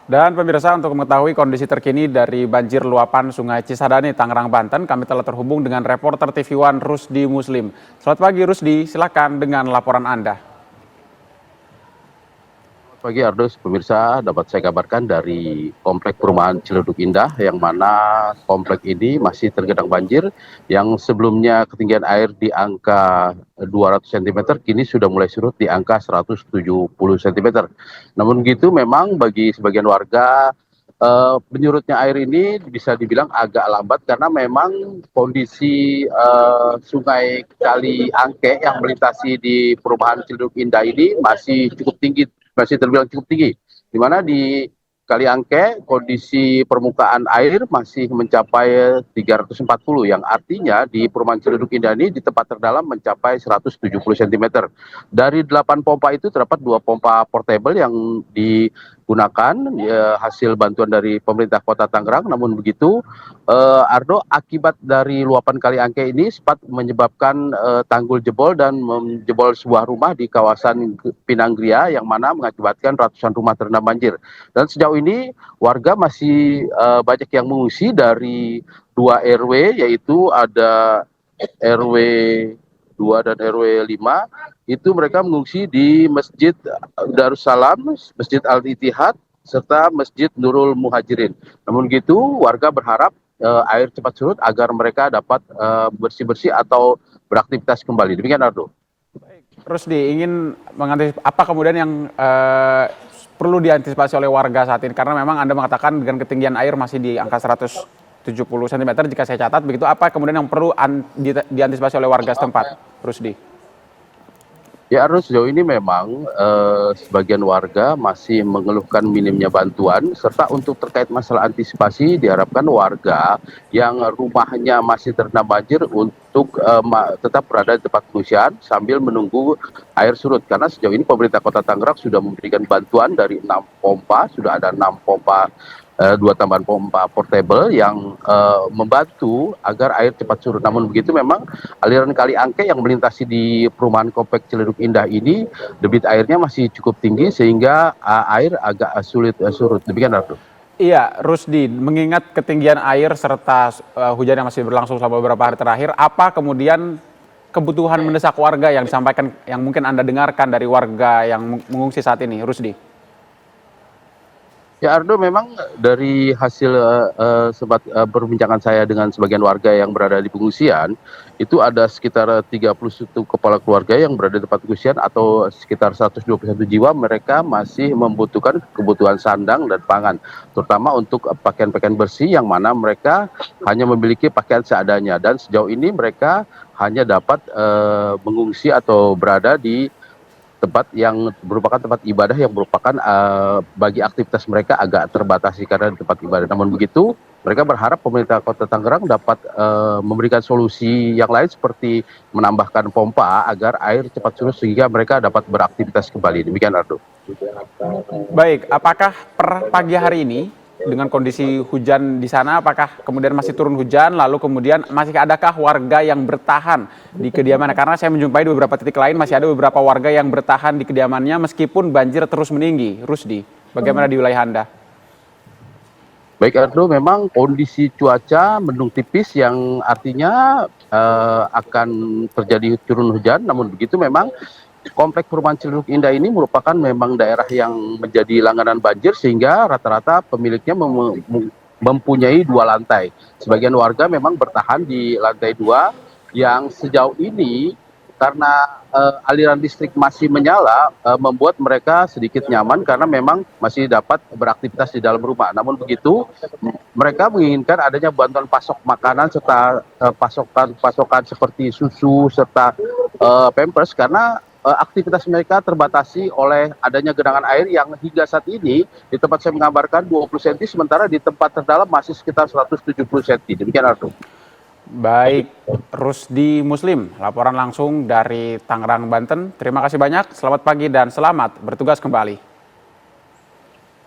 Dan pemirsa, untuk mengetahui kondisi terkini dari banjir luapan Sungai Cisadane, Tangerang, Banten, kami telah terhubung dengan reporter TV One Rusdi Muslim. Selamat pagi Rusdi, silakan dengan laporan Anda. Pagi Ardus, pemirsa, dapat saya kabarkan dari Komplek Perumahan Ciledug Indah yang mana komplek ini masih tergenang banjir yang sebelumnya ketinggian air di angka 200 cm kini sudah mulai surut di angka 170 cm. Namun begitu memang bagi sebagian warga menyurutnya air ini bisa dibilang agak lambat karena memang kondisi sungai Kali Angke yang melintasi di Perumahan Ciledug Indah ini masih cukup tinggi, masih terbilang cukup tinggi, di mana di Kali Angke kondisi permukaan air masih mencapai 340, yang artinya di Perumahan Ciledug Indah ini di tempat terdalam mencapai 170 cm. Dari 8 pompa itu terdapat 2 pompa portable yang digunakan hasil bantuan dari pemerintah Kota Tangerang. Namun begitu, Ardo, akibat dari luapan Kali Angke ini sempat menyebabkan tanggul jebol dan menjebol sebuah rumah di kawasan Pinanggria yang mana mengakibatkan ratusan rumah terendam banjir. Dan sejauh ini warga masih banyak yang mengungsi dari 2 RW, yaitu ada RW 2 dan RW 5, itu mereka mengungsi di Masjid Darussalam, Masjid Al-Ittihad, serta Masjid Nurul Muhajirin. Namun begitu, warga berharap air cepat surut agar mereka dapat bersih-bersih atau beraktivitas kembali. Demikian, Ardo. Rusdi, ingin mengantisipasi apa kemudian yang perlu diantisipasi oleh warga saat ini? Karena memang Anda mengatakan dengan ketinggian air masih di angka 170 cm jika saya catat, begitu apa kemudian yang perlu diantisipasi oleh warga setempat, Rusdi? Ya, Arus, sejauh ini memang sebagian warga masih mengeluhkan minimnya bantuan, serta untuk terkait masalah antisipasi diharapkan warga yang rumahnya masih terendam banjir untuk tetap berada di tempat pengungsian sambil menunggu air surut. Karena sejauh ini pemerintah Kota Tangerang sudah memberikan bantuan dari 6 pompa, sudah ada 6 pompa, 2 tambahan pompa portable yang membantu agar air cepat surut. Namun begitu memang aliran Kali Angke yang melintasi di perumahan Komplek Ciledug Indah ini debit airnya masih cukup tinggi sehingga air agak sulit surut. Demikian, Ardo. Iya, Rusdi, mengingat ketinggian air serta hujan yang masih berlangsung selama beberapa hari terakhir, apa kemudian kebutuhan mendesak warga yang disampaikan, yang mungkin Anda dengarkan dari warga yang mengungsi saat ini, Rusdi? Ya, Ardo, memang dari hasil perbincangan saya dengan sebagian warga yang berada di pengungsian, itu ada sekitar 31 kepala keluarga yang berada di tempat pengungsian atau sekitar 121 jiwa. Mereka masih membutuhkan kebutuhan sandang dan pangan, terutama untuk pakaian-pakaian bersih yang mana mereka hanya memiliki pakaian seadanya. Dan sejauh ini mereka hanya dapat mengungsi atau berada di tempat yang merupakan tempat ibadah yang merupakan bagi aktivitas mereka agak terbatasi karena di tempat ibadah. Namun begitu, mereka berharap pemerintah Kota Tangerang dapat memberikan solusi yang lain seperti menambahkan pompa agar air cepat surut sehingga mereka dapat beraktivitas kembali. Demikian, Ardo. Baik, apakah per pagi hari ini dengan kondisi hujan di sana, apakah kemudian masih turun hujan, lalu kemudian masih adakah warga yang bertahan di kediamannya? Karena saya menjumpai di beberapa titik lain masih ada beberapa warga yang bertahan di kediamannya meskipun banjir terus meninggi. Rusdi, bagaimana di wilayah Anda? Baik, Ardo, memang kondisi cuaca mendung tipis yang artinya akan terjadi turun hujan. Namun begitu memang Komplek Perumahan Ciledug Indah ini merupakan memang daerah yang menjadi langganan banjir sehingga rata-rata pemiliknya mempunyai 2 lantai. Sebagian warga memang bertahan di lantai 2 yang sejauh ini karena aliran listrik masih menyala membuat mereka sedikit nyaman karena memang masih dapat beraktivitas di dalam rumah. Namun begitu mereka menginginkan adanya bantuan pasok makanan serta pasokan seperti susu serta pampers karena aktivitas mereka terbatasi oleh adanya genangan air yang hingga saat ini di tempat saya mengabarkan 20 cm, sementara di tempat terdalam masih sekitar 170 cm. Demikian, Ardo. Baik, Rusdi Muslim, laporan langsung dari Tangerang, Banten. Terima kasih banyak, selamat pagi dan selamat bertugas kembali.